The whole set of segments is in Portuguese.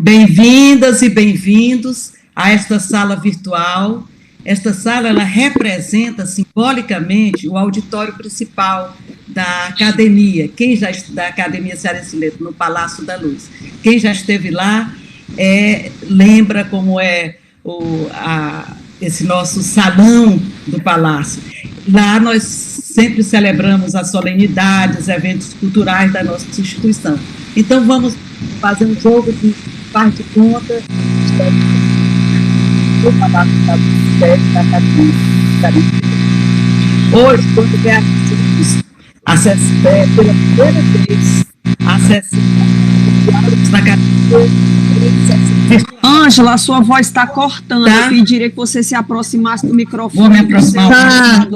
Bem-vindas e bem-vindos a esta sala virtual. Esta sala, ela representa simbolicamente o auditório principal da academia. Da Academia Cearense de Letras, no Palácio da Luz. Quem já esteve lá lembra como é esse nosso salão do Palácio. Lá nós sempre celebramos as solenidades, eventos culturais da nossa instituição. Então, vamos fazer um jogo de faz de conta do Palácio da Academia. Hoje, quando pela primeira vez, acessamos na Academia. Ângela, a sua voz está cortando. Tá? Eu pediria que você se aproximasse do microfone. Vou me aproximar.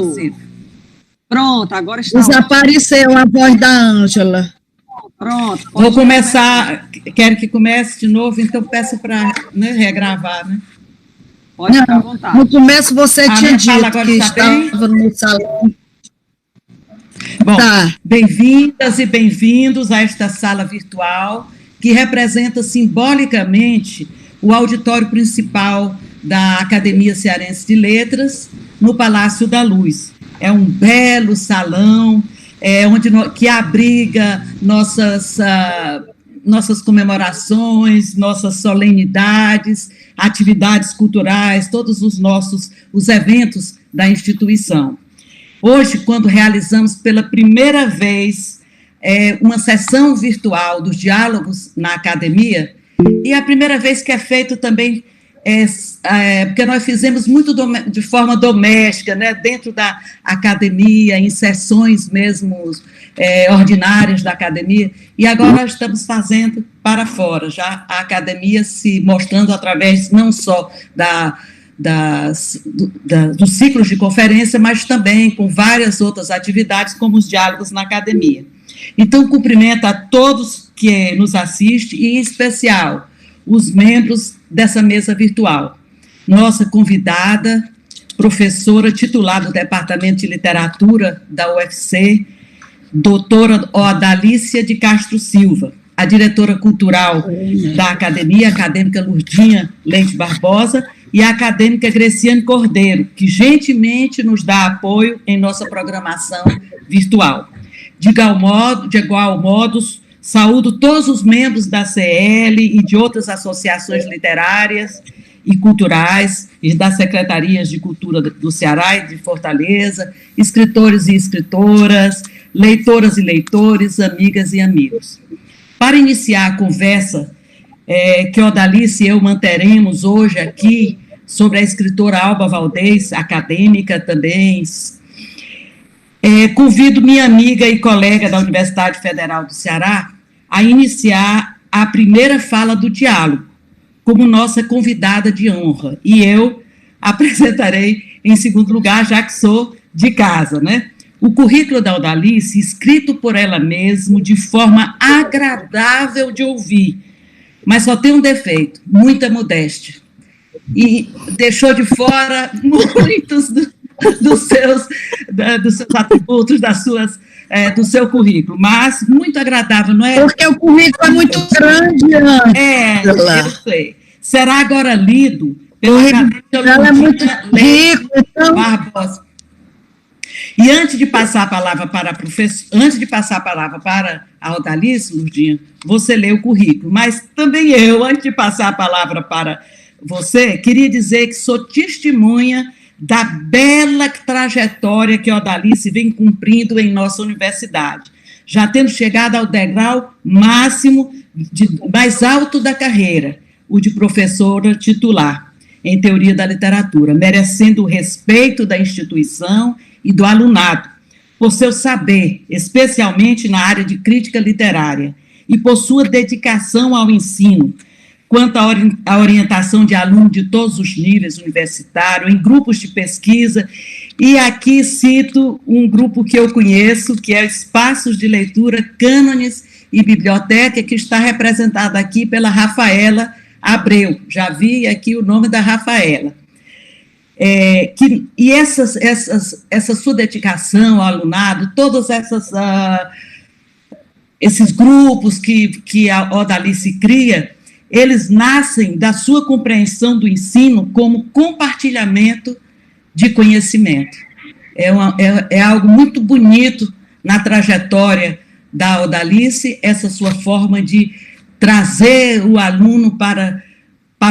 Pronto, agora está. Desapareceu a voz da Ângela. Pronto. Vou começar. Quero que comece de novo, então peço para regravar, né? Pode ficar à vontade. No começo você tinha dito que estava no salão. Bom, bem-vindas e bem-vindos a esta sala virtual que representa simbolicamente o auditório principal da Academia Cearense de Letras, no Palácio da Luz. É um belo salão, que abriga nossas comemorações, nossas solenidades, atividades culturais, todos os eventos da instituição. Hoje, quando realizamos pela primeira vez uma sessão virtual dos diálogos na academia, e a primeira vez que é feito também, porque nós fizemos muito de forma doméstica, né, dentro da academia, em sessões mesmo ordinárias da academia, e agora nós estamos fazendo para fora, já a academia se mostrando através não só dos ciclos de conferência, mas também com várias outras atividades, como os diálogos na academia. Então, cumprimento a todos que nos assistem, e em especial os membros dessa mesa virtual. Nossa convidada, professora titular do Departamento de Literatura da UFC, doutora Odalícia de Castro Silva, a diretora cultural da academia, a acadêmica Lurdinha Leite Barbosa, e a acadêmica Greciane Cordeiro, que gentilmente nos dá apoio em nossa programação virtual. De igual modo, saúdo todos os membros da CL e de outras associações literárias e culturais, e das secretarias de cultura do Ceará e de Fortaleza, escritores e escritoras, leitoras e leitores, amigas e amigos. Para iniciar a conversa que Odalícia e eu manteremos hoje aqui sobre a escritora Alba Valdez, acadêmica também, convido minha amiga e colega da Universidade Federal do Ceará a iniciar a primeira fala do diálogo, como nossa convidada de honra, e eu apresentarei em segundo lugar, já que sou de casa, né? O currículo da Odalícia, escrito por ela mesma, de forma agradável de ouvir, mas só tem um defeito, muita modéstia, e deixou de fora muitos dos seus atributos, do seu currículo, mas muito agradável, não é? Porque o currículo é muito grande, Ângela. Eu sei. Será agora lido pela ela é muito rico, então... Barbosa. E antes de passar a palavra para a Odalícia, Lurdinha, você lê o currículo, mas também eu, antes de passar a palavra para você, queria dizer que sou testemunha da bela trajetória que a Odalícia vem cumprindo em nossa universidade, já tendo chegado ao degrau máximo, mais alto da carreira, o de professora titular em teoria da literatura, merecendo o respeito da instituição e do alunado, por seu saber, especialmente na área de crítica literária, e por sua dedicação ao ensino, quanto à orientação de alunos de todos os níveis universitários, em grupos de pesquisa, e aqui cito um grupo que eu conheço, que é Espaços de Leitura, Cânones e Biblioteca, que está representado aqui pela Rafaela Abreu, já vi aqui o nome da Rafaela. Essa sua dedicação ao alunado, todos esses grupos que a Odalícia cria, eles nascem da sua compreensão do ensino como compartilhamento de conhecimento. É algo muito bonito na trajetória da Odalice, essa sua forma de trazer o aluno para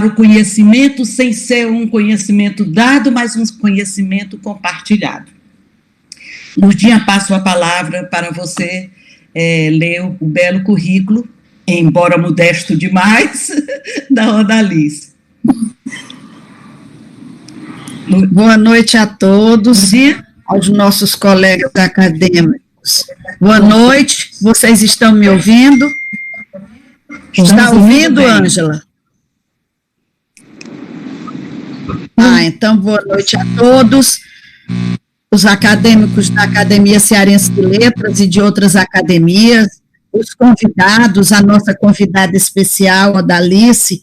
o conhecimento, sem ser um conhecimento dado, mas um conhecimento compartilhado. Lurdinha, passo a palavra para você ler o belo currículo, embora modesto demais, da Odalice. Boa noite a todos, aos nossos colegas acadêmicos. Boa noite, vocês estão me ouvindo? Está ouvindo, Ângela? Então, boa noite a todos, os acadêmicos da Academia Cearense de Letras e de outras academias, os convidados, a nossa convidada especial, Odalice,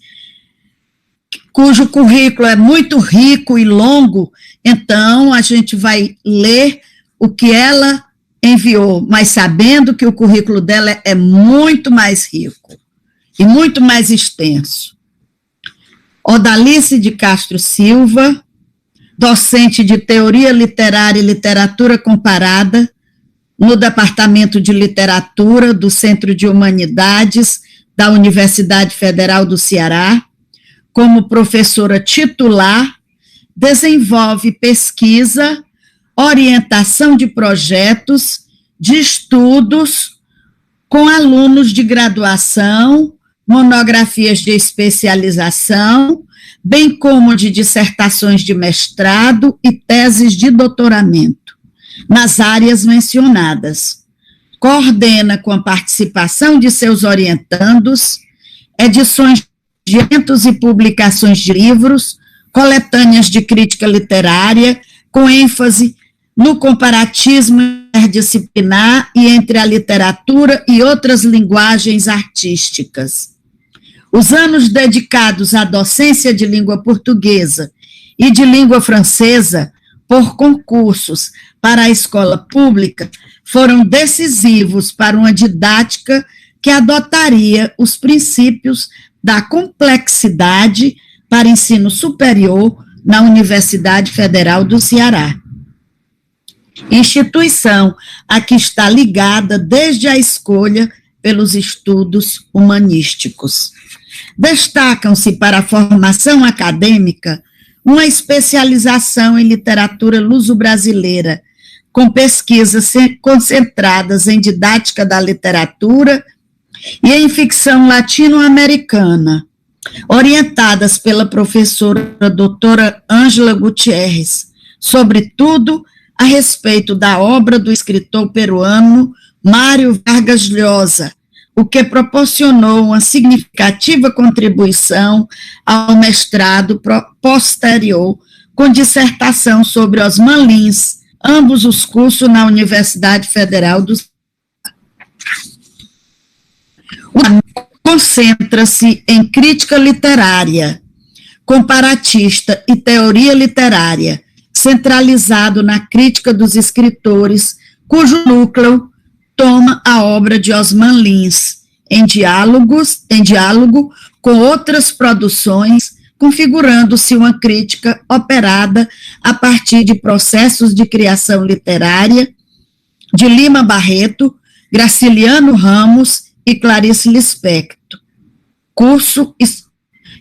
cujo currículo é muito rico e longo, então a gente vai ler o que ela enviou, mas sabendo que o currículo dela é muito mais rico e muito mais extenso. Odalice de Castro Silva, docente de Teoria Literária e Literatura Comparada, no Departamento de Literatura do Centro de Humanidades da Universidade Federal do Ceará, como professora titular, desenvolve pesquisa, orientação de projetos, de estudos com alunos de graduação, monografias de especialização, bem como de dissertações de mestrado e teses de doutoramento, nas áreas mencionadas. Coordena, com a participação de seus orientandos, edições de eventos e publicações de livros, coletâneas de crítica literária, com ênfase no comparatismo interdisciplinar e entre a literatura e outras linguagens artísticas. Os anos dedicados à docência de língua portuguesa e de língua francesa por concursos para a escola pública foram decisivos para uma didática que adotaria os princípios da complexidade para ensino superior na Universidade Federal do Ceará. Instituição a que está ligada desde a escolha pelos estudos humanísticos. Destacam-se para a formação acadêmica uma especialização em literatura luso-brasileira, com pesquisas concentradas em didática da literatura e em ficção latino-americana, orientadas pela professora doutora Ângela Gutierrez, sobretudo a respeito da obra do escritor peruano Mário Vargas Llosa, o que proporcionou uma significativa contribuição ao mestrado posterior, com dissertação sobre Osman Lins, ambos os cursos na Universidade Federal do Ceará. Concentra-se em crítica literária, comparatista e teoria literária, centralizado na crítica dos escritores, cujo núcleo toma a obra de Osman Lins, em diálogo com outras produções, configurando-se uma crítica operada a partir de processos de criação literária de Lima Barreto, Graciliano Ramos e Clarice Lispector, curso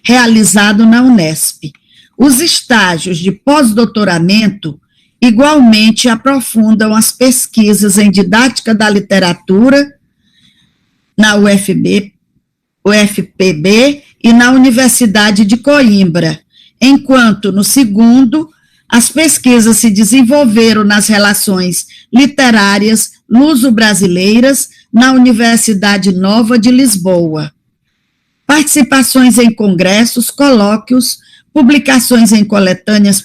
realizado na Unesp. Os estágios de pós-doutoramento igualmente aprofundam as pesquisas em didática da literatura na UFPB e na Universidade de Coimbra, enquanto, no segundo, as pesquisas se desenvolveram nas relações literárias luso-brasileiras na Universidade Nova de Lisboa. Participações em congressos, colóquios, publicações em coletâneas,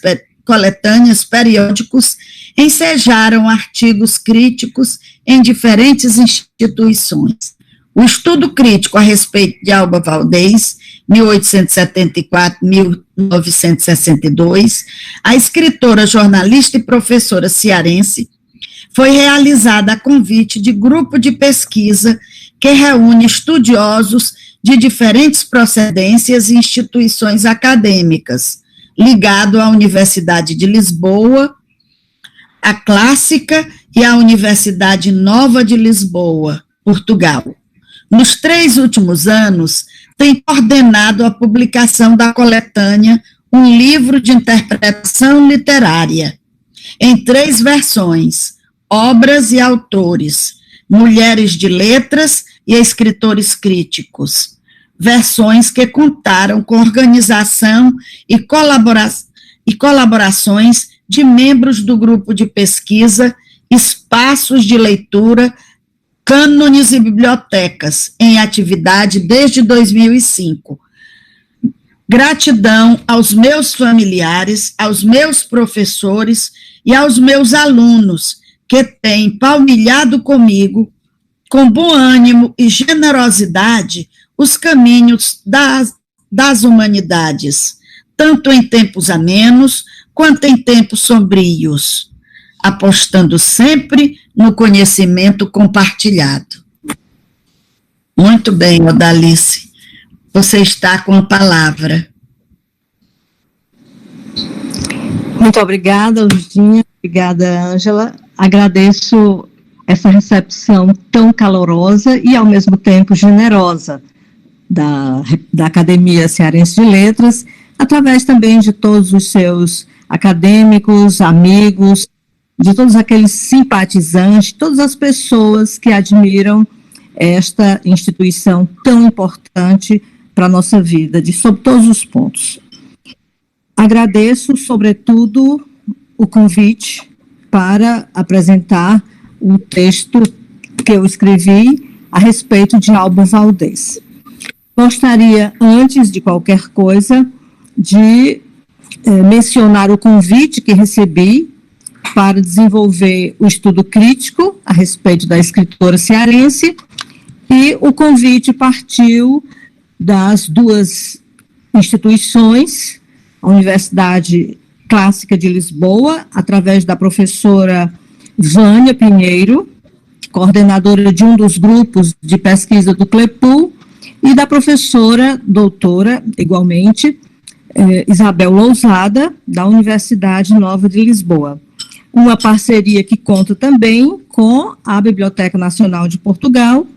periódicos, ensejaram artigos críticos em diferentes instituições. O estudo crítico a respeito de Alba Valdez, 1874-1962, a escritora, jornalista e professora cearense, foi realizada a convite de grupo de pesquisa que reúne estudiosos de diferentes procedências e instituições acadêmicas, ligado à Universidade de Lisboa, à Clássica e à Universidade Nova de Lisboa, Portugal. Nos 3 últimos anos, tem coordenado a publicação da coletânea Um Livro de Interpretação Literária, em 3 versões, Obras e Autores, Mulheres de Letras e Escritores Críticos, versões que contaram com organização e colaborações de membros do grupo de pesquisa Espaços de Leitura, Cânones e Bibliotecas, em atividade desde 2005. Gratidão aos meus familiares, aos meus professores e aos meus alunos, que têm palmilhado comigo, com bom ânimo e generosidade, os caminhos das humanidades, tanto em tempos amenos, quanto em tempos sombrios, apostando sempre no conhecimento compartilhado. Muito bem, Odalice, você está com a palavra. Muito obrigada, Lurdinha, obrigada, Ângela. Agradeço essa recepção tão calorosa e, ao mesmo tempo, generosa da Academia Cearense de Letras, através também de todos os seus acadêmicos, amigos, de todos aqueles simpatizantes, todas as pessoas que admiram esta instituição tão importante para a nossa vida, sob todos os pontos. Agradeço, sobretudo, o convite para apresentar o texto que eu escrevi a respeito de Alba Valdez. Gostaria, antes de qualquer coisa, de mencionar o convite que recebi para desenvolver o estudo crítico a respeito da escritora cearense, e o convite partiu das 2 instituições, a Universidade Clássica de Lisboa, através da professora Vânia Pinheiro, coordenadora de um dos grupos de pesquisa do CLEPUL, e da professora doutora, igualmente, Isabel Lousada, da Universidade Nova de Lisboa. Uma parceria que conta também com a Biblioteca Nacional de Portugal,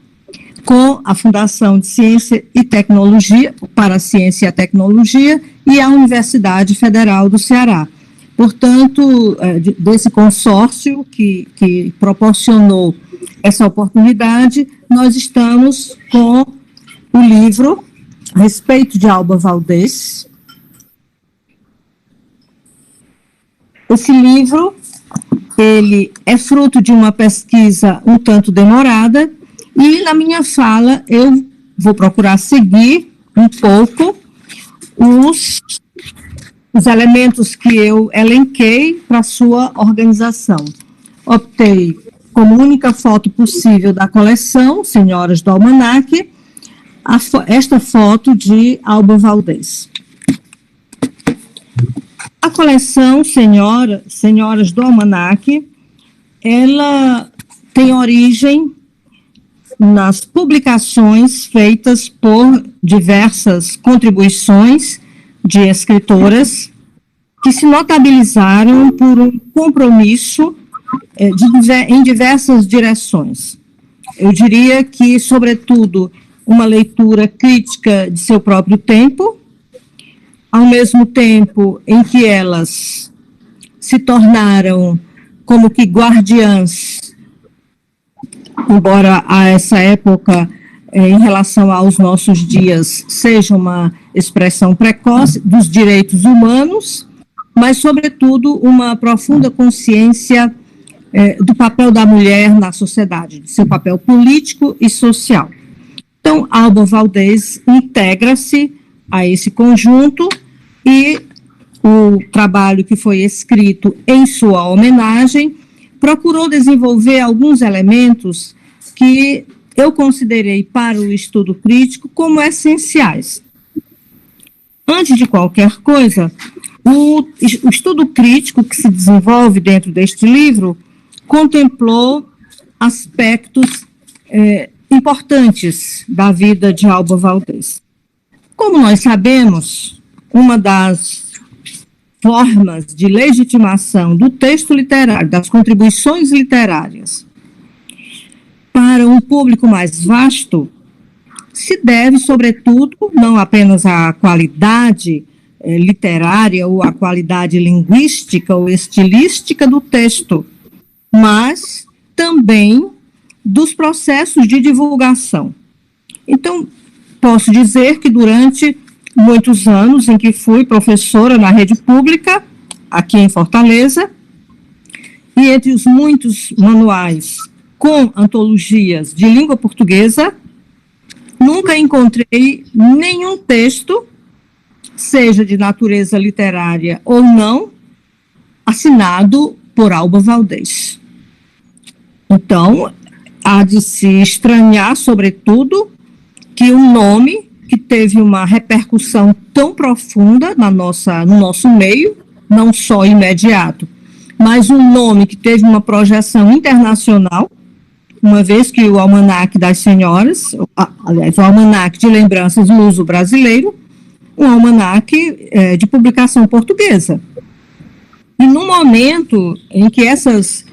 com a Fundação de Ciência e Tecnologia, para a Ciência e a Tecnologia, e a Universidade Federal do Ceará. Portanto, desse consórcio que proporcionou essa oportunidade, nós estamos com o livro a respeito de Alba Valdez. Esse livro, ele é fruto de uma pesquisa um tanto demorada, e na minha fala eu vou procurar seguir um pouco os elementos que eu elenquei para sua organização. Optei como única foto possível da coleção, Senhoras do Almanaque, esta foto de Alba Valdez. A coleção Senhoras do Almanaque, ela tem origem nas publicações feitas por diversas contribuições de escritoras que se notabilizaram por um compromisso em diversas direções. Eu diria que, sobretudo, uma leitura crítica de seu próprio tempo, ao mesmo tempo em que elas se tornaram como que guardiãs, embora a essa época, em relação aos nossos dias, seja uma expressão precoce dos direitos humanos, mas, sobretudo, uma profunda consciência do papel da mulher na sociedade, de seu papel político e social. Então, Alba Valdez integra-se a esse conjunto, e o trabalho que foi escrito em sua homenagem procurou desenvolver alguns elementos que eu considerei para o estudo crítico como essenciais. Antes de qualquer coisa, o estudo crítico que se desenvolve dentro deste livro contemplou aspectos importantes importantes da vida de Alba Valdez. Como nós sabemos, uma das formas de legitimação do texto literário, das contribuições literárias, para um público mais vasto, se deve, sobretudo, não apenas à qualidade literária ou à qualidade linguística ou estilística do texto, mas também dos processos de divulgação. Então, posso dizer que durante muitos anos em que fui professora na rede pública, aqui em Fortaleza, e entre os muitos manuais com antologias de língua portuguesa, nunca encontrei nenhum texto, seja de natureza literária ou não, assinado por Alba Valdez. Então, há de se estranhar, sobretudo, que um nome que teve uma repercussão tão profunda no nosso meio, não só imediato, mas um nome que teve uma projeção internacional, uma vez que o Almanaque das Senhoras, aliás, o Almanaque de Lembranças Luso Brasileiro, um almanaque de publicação portuguesa. E no momento em que essas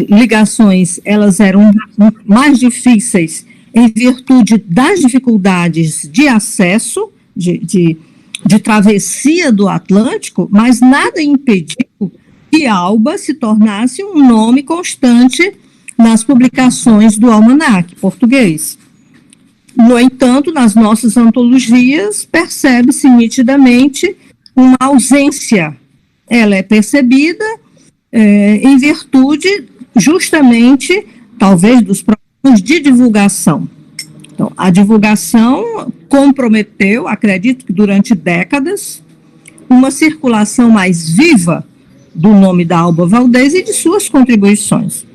ligações elas eram mais difíceis em virtude das dificuldades de acesso, de travessia do Atlântico, mas nada impediu que Alba se tornasse um nome constante nas publicações do almanaque português. No entanto, nas nossas antologias, percebe-se nitidamente uma ausência. Ela é percebida em virtude, justamente, talvez, dos problemas de divulgação. Então, a divulgação comprometeu, acredito que durante décadas, uma circulação mais viva do nome da Alba Valdez e de suas contribuições.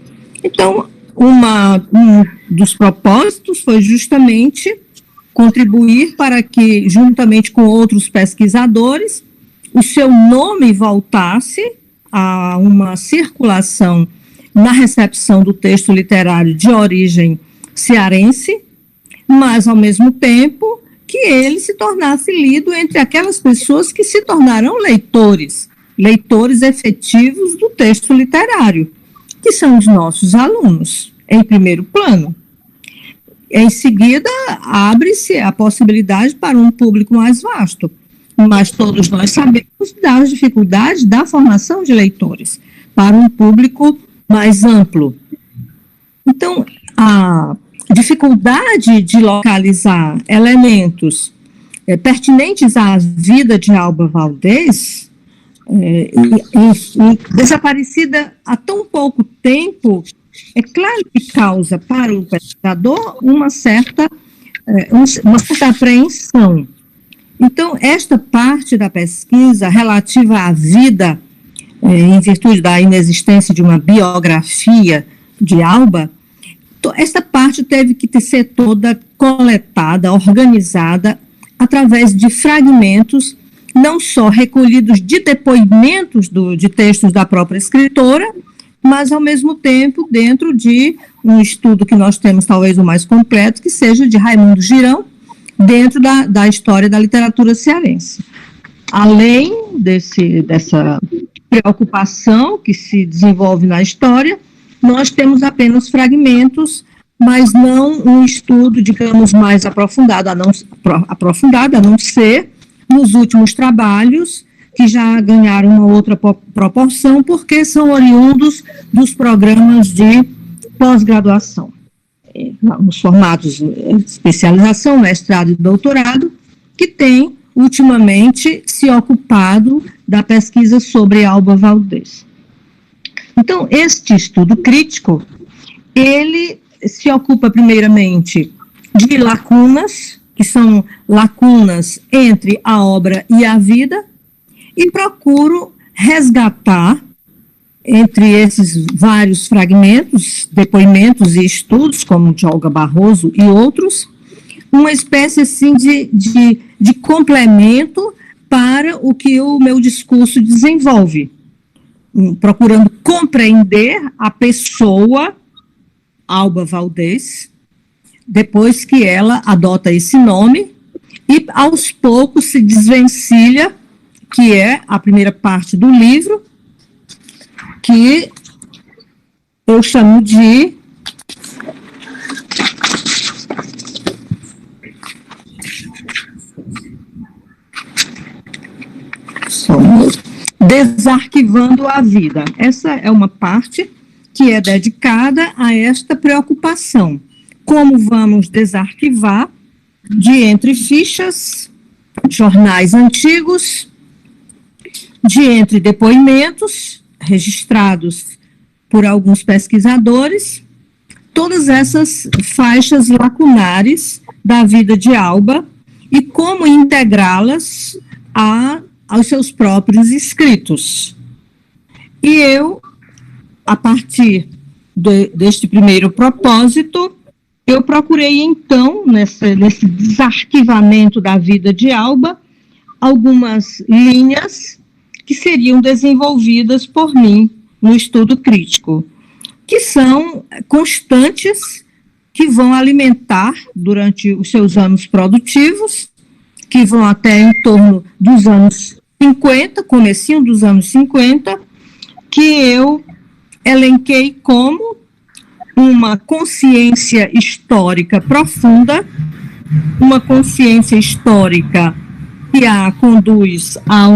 Então, um dos propósitos foi justamente contribuir para que, juntamente com outros pesquisadores, o seu nome voltasse a uma circulação na recepção do texto literário de origem cearense, mas, ao mesmo tempo, que ele se tornasse lido entre aquelas pessoas que se tornaram leitores efetivos do texto literário, que são os nossos alunos, em primeiro plano. Em seguida, abre-se a possibilidade para um público mais vasto, mas todos nós sabemos das dificuldades da formação de leitores para um público mais amplo. Então, a dificuldade de localizar elementos pertinentes à vida de Alba Valdez, desaparecida há tão pouco tempo, é claro que causa para o pesquisador uma certa apreensão. Então, esta parte da pesquisa relativa à vida, em virtude da inexistência de uma biografia de Alba, esta parte teve que ser toda coletada, organizada, através de fragmentos, não só recolhidos de depoimentos de textos da própria escritora, mas, ao mesmo tempo, dentro de um estudo que nós temos, talvez o mais completo, que seja de Raimundo Girão, dentro da história da literatura cearense. Além dessa preocupação que se desenvolve na história, nós temos apenas fragmentos, mas não um estudo, digamos, mais aprofundado, a não ser nos últimos trabalhos, que já ganharam uma outra proporção, porque são oriundos dos programas de pós-graduação, nos formatos de especialização, mestrado e doutorado, que tem, ultimamente, se ocupado da pesquisa sobre Alba Valdez. Então, este estudo crítico, ele se ocupa, primeiramente, de lacunas, que são lacunas entre a obra e a vida, e procuro resgatar, entre esses vários fragmentos, depoimentos e estudos, como de Olga Barroso e outros, uma espécie assim de complemento para o que o meu discurso desenvolve, procurando compreender a pessoa Alba Valdez depois que ela adota esse nome, e aos poucos se desvencilha, que é a primeira parte do livro, que eu chamo de Desarquivando a Vida. Essa é uma parte que é dedicada a esta preocupação. Como vamos desarquivar de entre fichas, jornais antigos, de entre depoimentos registrados por alguns pesquisadores, todas essas faixas lacunares da vida de Alba e como integrá-las aos seus próprios escritos. E eu, a partir deste primeiro propósito, eu procurei, então, nesse desarquivamento da vida de Alba, algumas linhas que seriam desenvolvidas por mim no estudo crítico, que são constantes, que vão alimentar durante os seus anos produtivos, que vão até em torno dos anos 50, comecinho dos anos 50, que eu elenquei como uma consciência histórica profunda, uma consciência histórica que a conduz a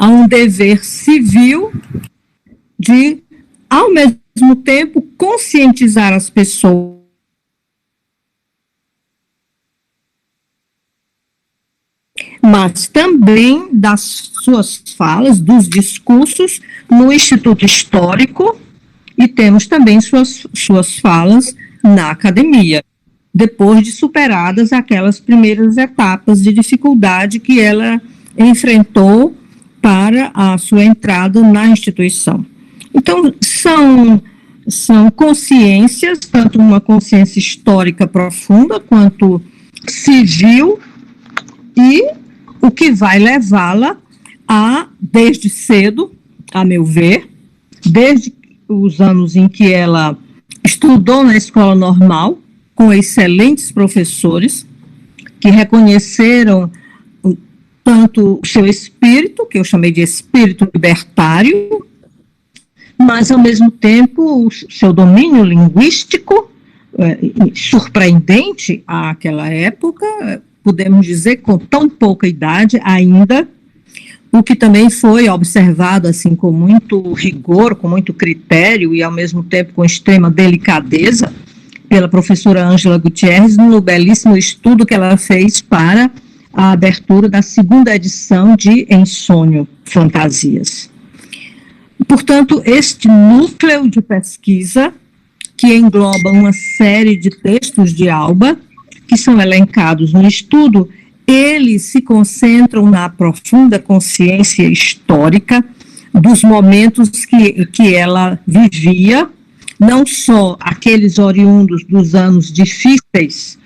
um dever civil de, ao mesmo tempo, conscientizar as pessoas mas também das suas falas, dos discursos no Instituto Histórico, e temos também suas falas na academia, depois de superadas aquelas primeiras etapas de dificuldade que ela enfrentou para a sua entrada na instituição. Então, são consciências, tanto uma consciência histórica profunda, quanto civil, e o que vai levá-la desde cedo, a meu ver, desde os anos em que ela estudou na escola normal, com excelentes professores, que reconheceram tanto o seu espírito, que eu chamei de espírito libertário, mas, ao mesmo tempo, o seu domínio linguístico, surpreendente àquela época, podemos dizer, com tão pouca idade ainda, o que também foi observado assim com muito rigor, com muito critério e, ao mesmo tempo, com extrema delicadeza, pela professora Ângela Gutierrez, no belíssimo estudo que ela fez para a abertura da segunda edição de Em Sonho, Fantasias. Portanto, este núcleo de pesquisa, que engloba uma série de textos de Alba, que são elencados no estudo, eles se concentram na profunda consciência histórica dos momentos que ela vivia, não só aqueles oriundos dos anos difíceis,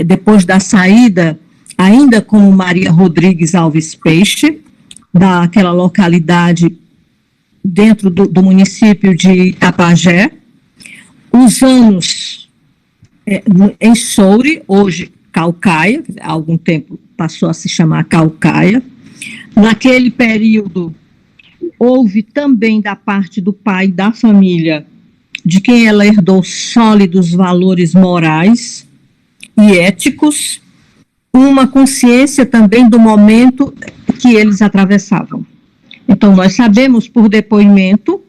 depois da saída, ainda como Maria Rodrigues Alves Peixe, daquela localidade dentro do município de Itapajé, os anos em Soure, hoje Caucaia, há algum tempo passou a se chamar Caucaia. Naquele período, houve também da parte do pai da família, de quem ela herdou sólidos valores morais e éticos, uma consciência também do momento que eles atravessavam. Então, nós sabemos por depoimento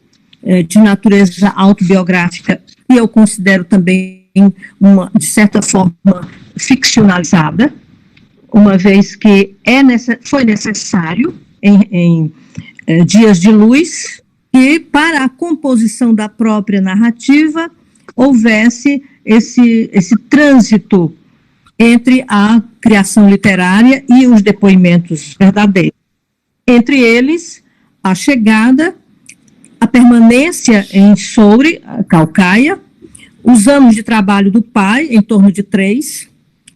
de natureza autobiográfica, e eu considero também de certa forma, ficcionalizada, uma vez que foi necessário, em Dias de Luz, que para a composição da própria narrativa houvesse esse trânsito entre a criação literária e os depoimentos verdadeiros. Entre eles, a chegada, a permanência em Soure, Caucaia, os anos de trabalho do pai, em torno de 3,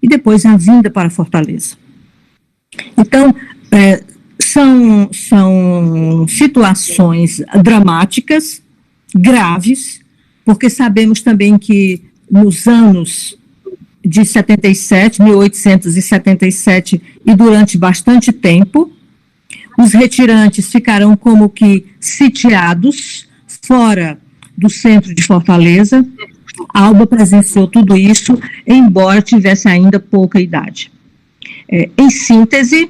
e depois a vinda para Fortaleza. Então, são situações dramáticas, graves, porque sabemos também que nos anos de 77, 1877, e durante bastante tempo. Os retirantes ficarão como que sitiados fora do centro de Fortaleza. A Alba presenciou tudo isso, embora tivesse ainda pouca idade. Em síntese,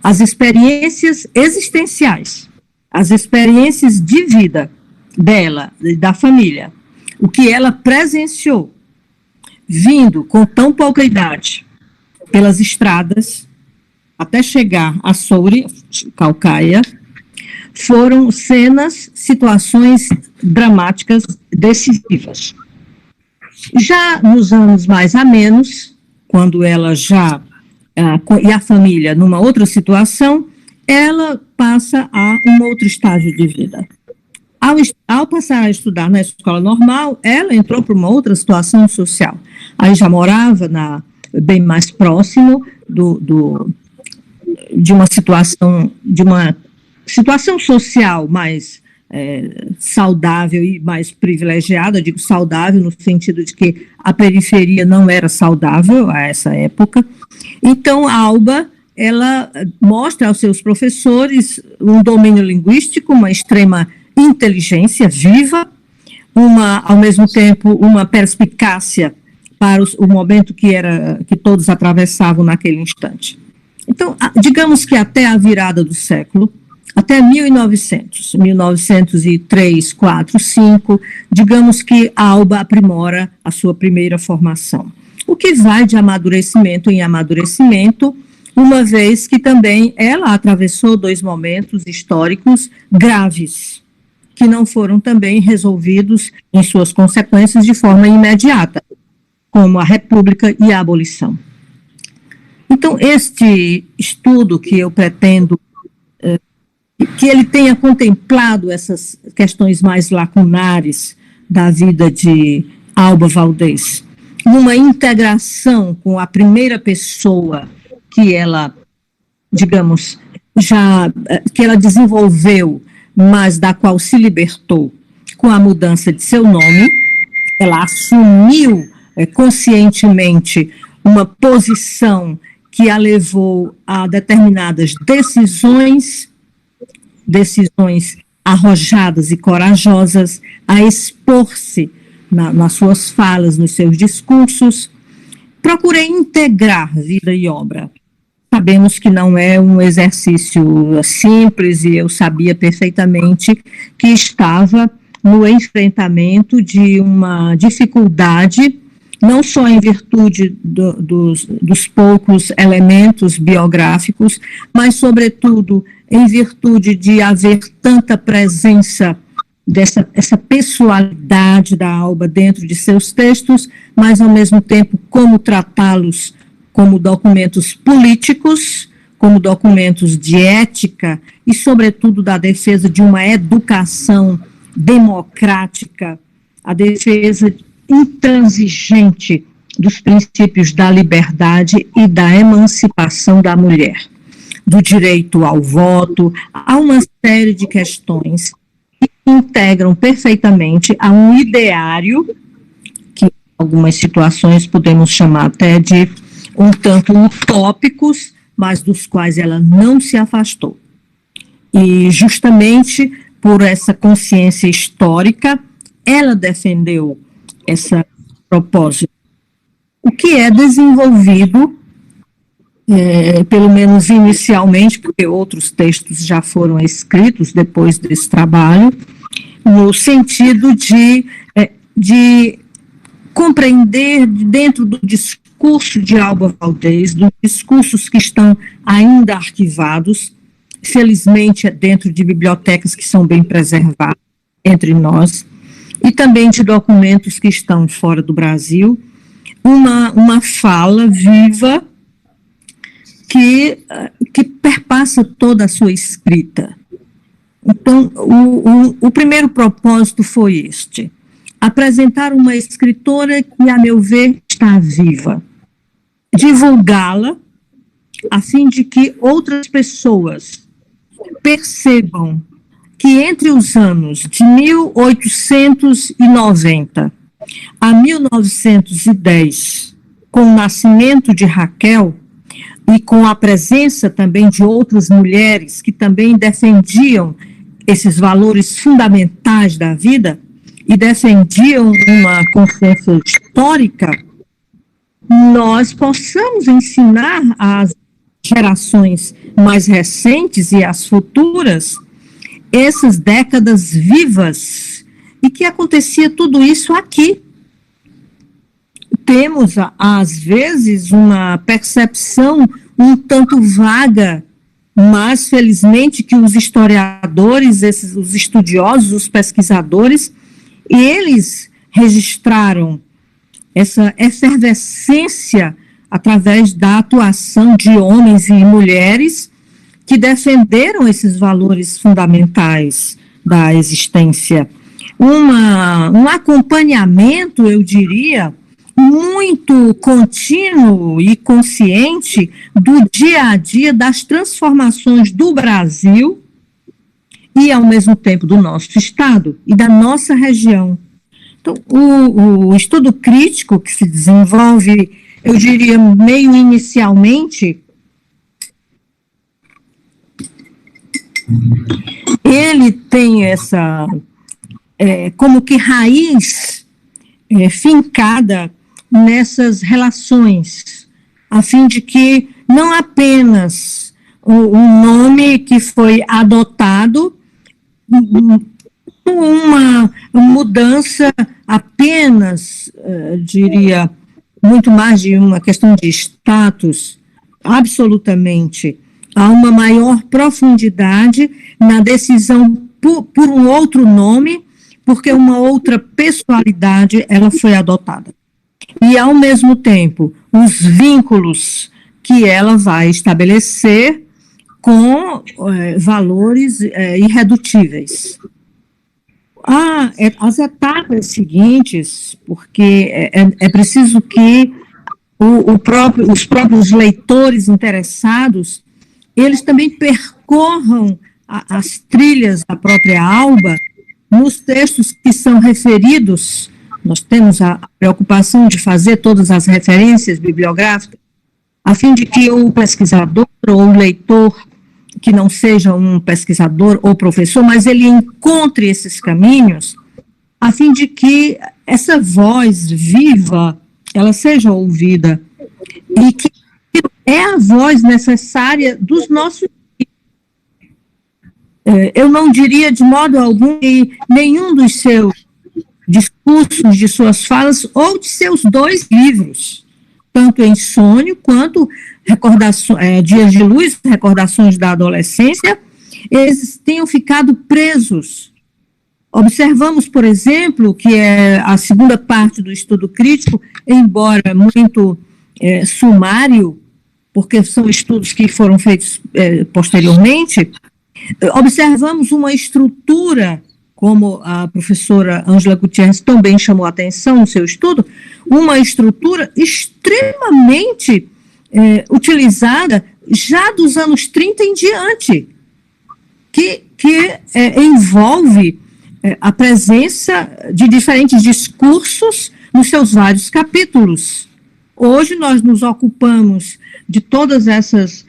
as experiências existenciais, as experiências de vida dela, da família, o que ela presenciou, vindo com tão pouca idade, pelas estradas, até chegar a Soure, Caucaia, foram cenas, situações dramáticas, decisivas. Já nos anos mais a menos, quando ela já, e a família numa outra situação, ela passa a um outro estágio de vida. Ao passar a estudar na escola normal, ela entrou para uma outra situação social. Aí já morava bem mais próximo de uma situação social mais saudável e mais privilegiada. Eu digo saudável no sentido de que a periferia não era saudável a essa época. Então, a Alba, ela mostra aos seus professores um domínio linguístico, uma extrema inteligência viva, ao mesmo tempo, uma perspicácia para o momento que todos atravessavam naquele instante. Então, digamos que até a virada do século, até 1903, 4, 5, digamos que a Alba aprimora a sua primeira formação. O que vai de amadurecimento em amadurecimento, uma vez que também ela atravessou 2 momentos históricos graves, que não foram também resolvidos em suas consequências de forma imediata, como a República e a abolição. Então, este estudo que eu pretendo que ele tenha contemplado essas questões mais lacunares da vida de Alba Valdez, numa integração com a primeira pessoa que ela, digamos, que ela desenvolveu, mas da qual se libertou com a mudança de seu nome. Ela assumiu conscientemente uma posição que a levou a determinadas decisões arrojadas e corajosas, a expor-se nas suas falas, nos seus discursos. Procurei integrar vida e obra. Sabemos que não é um exercício simples, e eu sabia perfeitamente que estava no enfrentamento de uma dificuldade, não só em virtude dos poucos elementos biográficos, mas, sobretudo, em virtude de haver tanta presença essa pessoalidade da Alba dentro de seus textos, mas, ao mesmo tempo, como tratá-los como documentos políticos, como documentos de ética e, sobretudo, da defesa de uma educação democrática, a defesa intransigente dos princípios da liberdade e da emancipação da mulher, do direito ao voto. Há uma série de questões que integram perfeitamente a um ideário que, em algumas situações, podemos chamar até de um tanto utópicos, mas dos quais ela não se afastou. E, justamente por essa consciência histórica, ela defendeu esse propósito, o que é desenvolvido, pelo menos inicialmente, porque outros textos já foram escritos depois desse trabalho, no sentido de compreender dentro do discurso de Alba Valdez, dos discursos que estão ainda arquivados, felizmente dentro de bibliotecas que são bem preservadas entre nós, e também de documentos que estão fora do Brasil, uma fala viva que perpassa toda a sua escrita. Então, o primeiro propósito foi este: apresentar uma escritora que, a meu ver, está viva, divulgá-la, a fim de que outras pessoas percebam que entre os anos de 1890 a 1910, com o nascimento de Raquel e com a presença também de outras mulheres que também defendiam esses valores fundamentais da vida e defendiam uma consciência histórica, nós possamos ensinar às gerações mais recentes e às futuras essas décadas vivas e que acontecia tudo isso aqui. Temos, às vezes, uma percepção um tanto vaga, mas, felizmente, que os historiadores, os estudiosos, os pesquisadores, eles registraram essa efervescência através da atuação de homens e mulheres que defenderam esses valores fundamentais da existência. Um acompanhamento, eu diria, muito contínuo e consciente do dia a dia das transformações do Brasil e, ao mesmo tempo, do nosso estado e da nossa região. Então, o estudo crítico que se desenvolve, eu diria, meio inicialmente, ele tem essa, como que raiz fincada nessas relações, a fim de que não apenas o nome que foi adotado, uma mudança apenas, diria, muito mais de uma questão de status, absolutamente, há uma maior profundidade na decisão por um outro nome, porque uma outra pessoalidade ela foi adotada. E, ao mesmo tempo, os vínculos que ela vai estabelecer com valores irredutíveis. As etapas seguintes, porque é preciso que os próprios leitores interessados, eles também percorram as trilhas da própria Alba nos textos que são referidos. Nós temos a preocupação de fazer todas as referências bibliográficas, a fim de que o pesquisador ou o leitor, que não seja um pesquisador ou professor, mas ele encontre esses caminhos, a fim de que essa voz viva, ela seja ouvida, e que é a voz necessária dos nossos filhos. Eu não diria de modo algum que nenhum dos seus discursos, de suas falas, ou de seus 2 livros, tanto em Sonho quanto Dias de Luz, Recordações da Adolescência, eles tenham ficado presos. Observamos, por exemplo, que a segunda parte do estudo crítico, embora muito sumário, porque são estudos que foram feitos posteriormente, observamos uma estrutura, como a professora Ângela Gutierrez também chamou a atenção no seu estudo, uma estrutura extremamente utilizada já dos anos 30 em diante, que envolve a presença de diferentes discursos nos seus vários capítulos. Hoje nós nos ocupamos de todas essas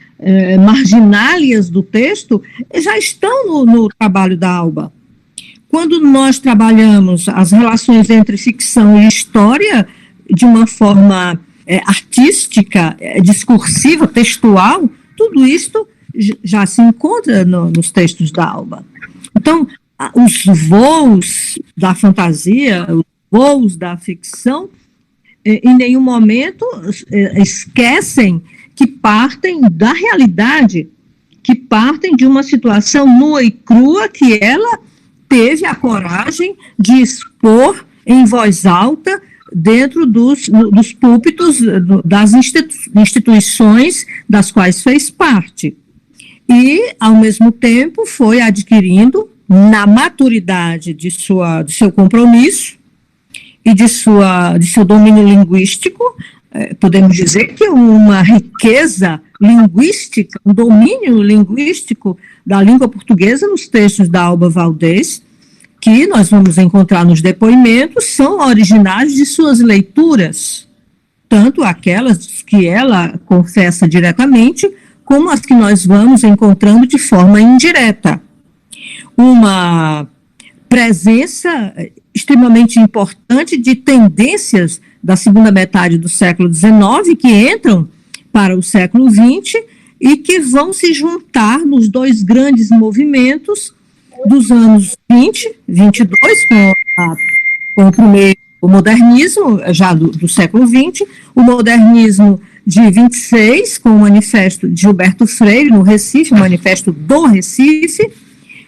marginálias do texto, já estão no trabalho da Alba. Quando nós trabalhamos as relações entre ficção e história de uma forma artística, discursiva, textual, tudo isto já se encontra nos textos da Alba. Então, os voos da fantasia, os voos da ficção, em nenhum momento esquecem que partem da realidade, que partem de uma situação nua e crua que ela teve a coragem de expor em voz alta dentro dos púlpitos das instituições das quais fez parte. E, ao mesmo tempo, foi adquirindo, na maturidade de seu compromisso e de seu domínio linguístico, podemos dizer que uma riqueza linguística, um domínio linguístico da língua portuguesa nos textos da Alba Valdez, que nós vamos encontrar nos depoimentos são originários de suas leituras, tanto aquelas que ela confessa diretamente, como as que nós vamos encontrando de forma indireta. Uma presença extremamente importante de tendências da segunda metade do século XIX, que entram para o século XX e que vão se juntar nos dois grandes movimentos dos anos 20, 22, com o primeiro o modernismo, já do século XX, o modernismo de 26, com o manifesto de Gilberto Freire, no Recife, o manifesto do Recife,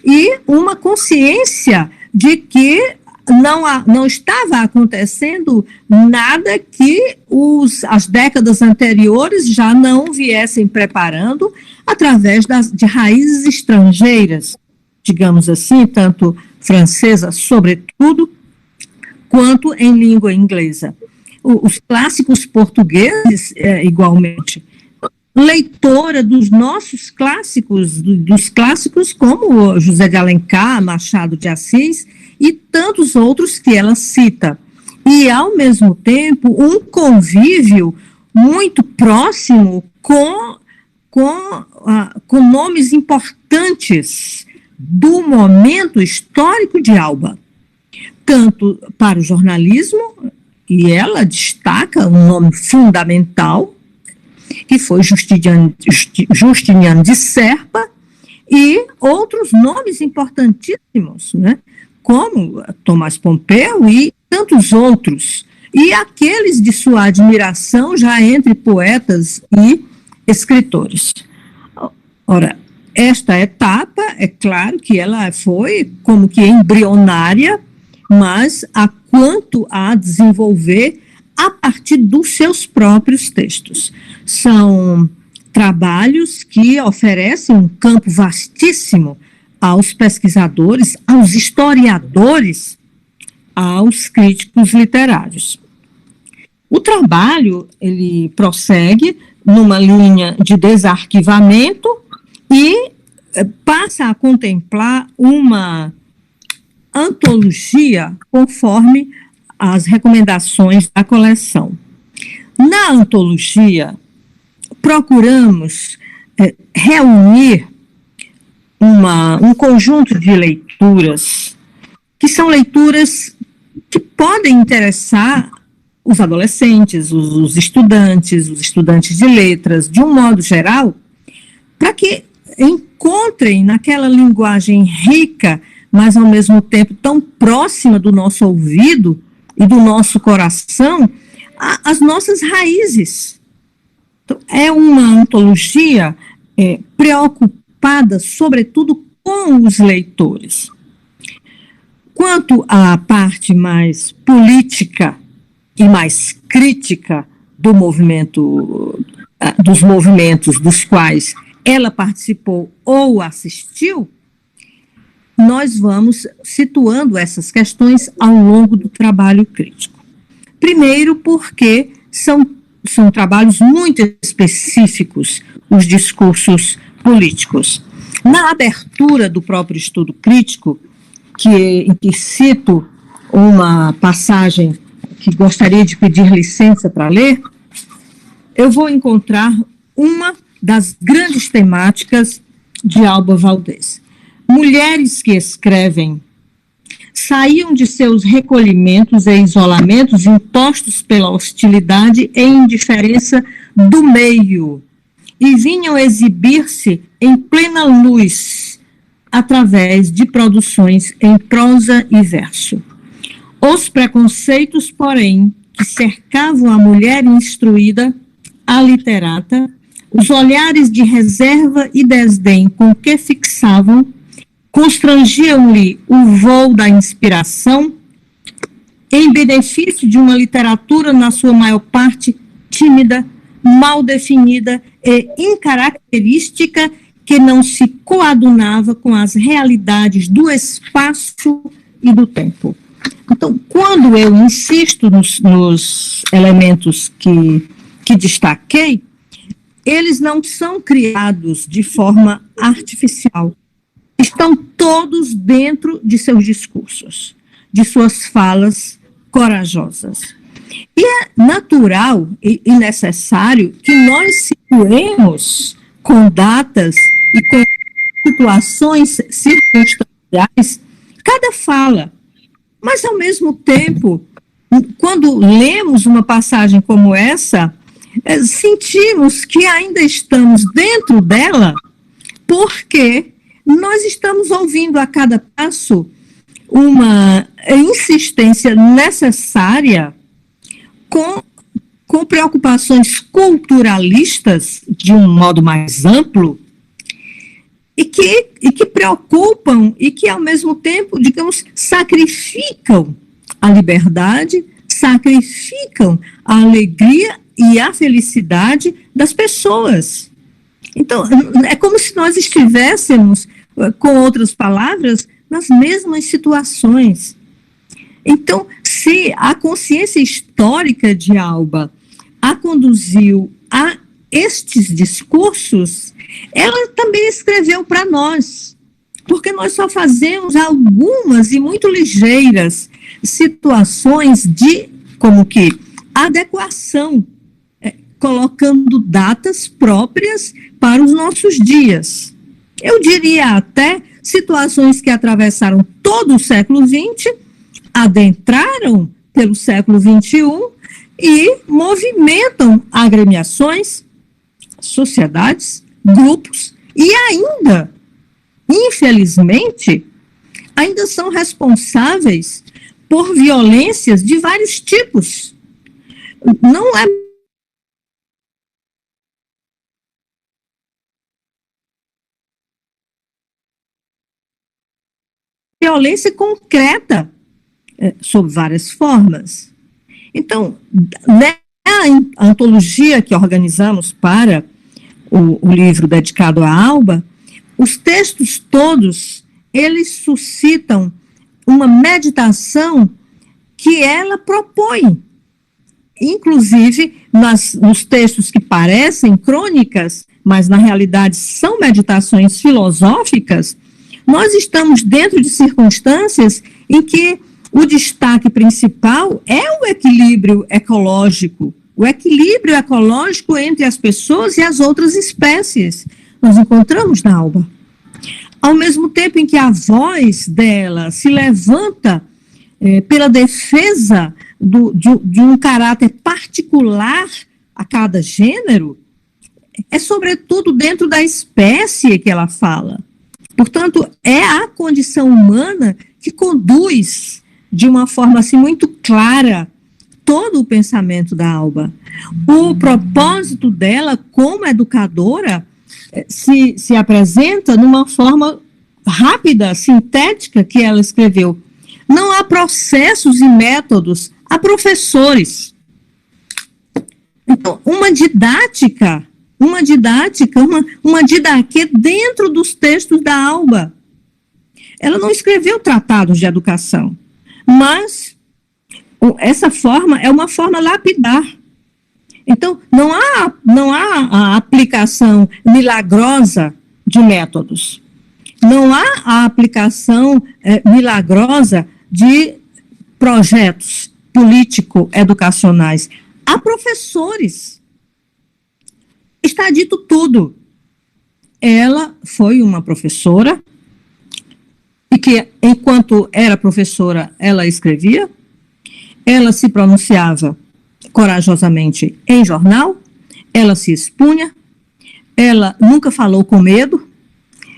e uma consciência de que não estava acontecendo nada que as décadas anteriores já não viessem preparando através de raízes estrangeiras, digamos assim, tanto francesa, sobretudo, quanto em língua inglesa. Os clássicos portugueses, igualmente. Leitora dos nossos clássicos, dos clássicos como José de Alencar, Machado de Assis e tantos outros que ela cita. E, ao mesmo tempo, um convívio muito próximo com nomes importantes do momento histórico de Alba, tanto para o jornalismo, e ela destaca um nome fundamental, que foi Justiniano de Serpa, e outros nomes importantíssimos, né, como Tomás Pompeu e tantos outros, e aqueles de sua admiração já entre poetas e escritores. Ora, esta etapa, é claro que ela foi como que embrionária, mas há quanto a desenvolver a partir dos seus próprios textos. São trabalhos que oferecem um campo vastíssimo aos pesquisadores, aos historiadores, aos críticos literários. O trabalho, ele prossegue numa linha de desarquivamento e passa a contemplar uma antologia conforme as recomendações da coleção. Na antologia, procuramos reunir um conjunto de leituras, que são leituras que podem interessar os adolescentes, os estudantes de letras, de um modo geral, para que encontrem naquela linguagem rica, mas ao mesmo tempo tão próxima do nosso ouvido e do nosso coração, as nossas raízes. Então, é uma antologia preocupada, sobretudo, com os leitores. Quanto à parte mais política e mais crítica do movimento, dos movimentos dos quais ela participou ou assistiu, nós vamos situando essas questões ao longo do trabalho crítico. Primeiro, porque são trabalhos muito específicos, os discursos políticos. Na abertura do próprio estudo crítico, em que cito uma passagem que gostaria de pedir licença para ler, eu vou encontrar uma das grandes temáticas de Alba Valdez. Mulheres que escrevem saíam de seus recolhimentos e isolamentos impostos pela hostilidade e indiferença do meio e vinham exibir-se em plena luz através de produções em prosa e verso. Os preconceitos, porém, que cercavam a mulher instruída, a literata, os olhares de reserva e desdém com que fixavam, constrangiam-lhe o voo da inspiração em benefício de uma literatura, na sua maior parte, tímida, mal definida e incaracterística, que não se coadunava com as realidades do espaço e do tempo. Então, quando eu insisto nos elementos que destaquei, eles não são criados de forma artificial. estão todos dentro de seus discursos, de suas falas corajosas. E é natural e necessário que nós situemos com datas e com situações circunstanciais cada fala. Mas, ao mesmo tempo, quando lemos uma passagem como essa, sentimos que ainda estamos dentro dela, porque nós estamos ouvindo a cada passo uma insistência necessária com preocupações culturalistas, de um modo mais amplo, e que preocupam e que, ao mesmo tempo, digamos, sacrificam a liberdade, sacrificam a alegria e a felicidade das pessoas. Então, é como se nós estivéssemos, com outras palavras, nas mesmas situações. Então, se a consciência histórica de Alba a conduziu a estes discursos, ela também escreveu para nós, porque nós só fazemos algumas e muito ligeiras situações de, como que, adequação, colocando datas próprias para os nossos dias. Eu diria até situações que atravessaram todo o século XX, adentraram pelo século XXI e movimentam agremiações, sociedades, grupos e ainda, infelizmente, ainda são responsáveis por violências de vários tipos. Não é violência concreta, sob várias formas. Então, na antologia que organizamos para o livro dedicado a Alba, os textos todos, eles suscitam uma meditação que ela propõe. Inclusive, nos textos que parecem crônicas, mas na realidade são meditações filosóficas, nós estamos dentro de circunstâncias em que o destaque principal é o equilíbrio ecológico entre as pessoas e as outras espécies. Nós encontramos na Alba. Ao mesmo tempo em que a voz dela se levanta pela defesa de um caráter particular a cada gênero, é sobretudo dentro da espécie que ela fala. Portanto, é a condição humana que conduz de uma forma assim muito clara todo o pensamento da Alba. O propósito dela como educadora se apresenta numa forma rápida, sintética, que ela escreveu. Não há processos e métodos, há professores. Então, uma didática dentro dos textos da Alba. Ela não escreveu tratados de educação, mas essa forma é uma forma lapidar. Então, não há a aplicação milagrosa de métodos. Não há a aplicação milagrosa de projetos político-educacionais. Há professores. Está dito tudo. Ela foi uma professora e que, enquanto era professora, ela escrevia, ela se pronunciava corajosamente em jornal, ela se expunha, ela nunca falou com medo,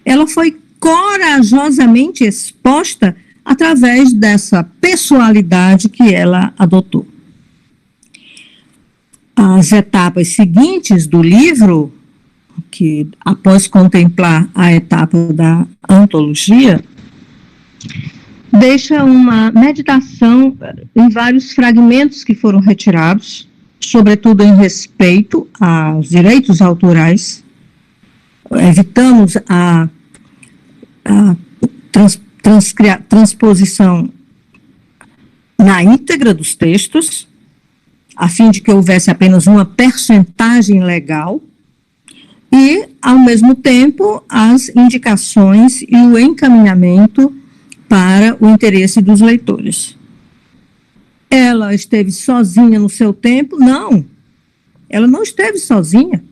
ela foi corajosamente exposta através dessa pessoalidade que ela adotou. As etapas seguintes do livro, que após contemplar a etapa da antologia, deixa uma meditação em vários fragmentos que foram retirados, sobretudo em respeito aos direitos autorais. Evitamos a transposição na íntegra dos textos, a fim de que houvesse apenas uma percentagem legal, e, ao mesmo tempo, as indicações e o encaminhamento para o interesse dos leitores. Ela esteve sozinha no seu tempo? Não, ela não esteve sozinha.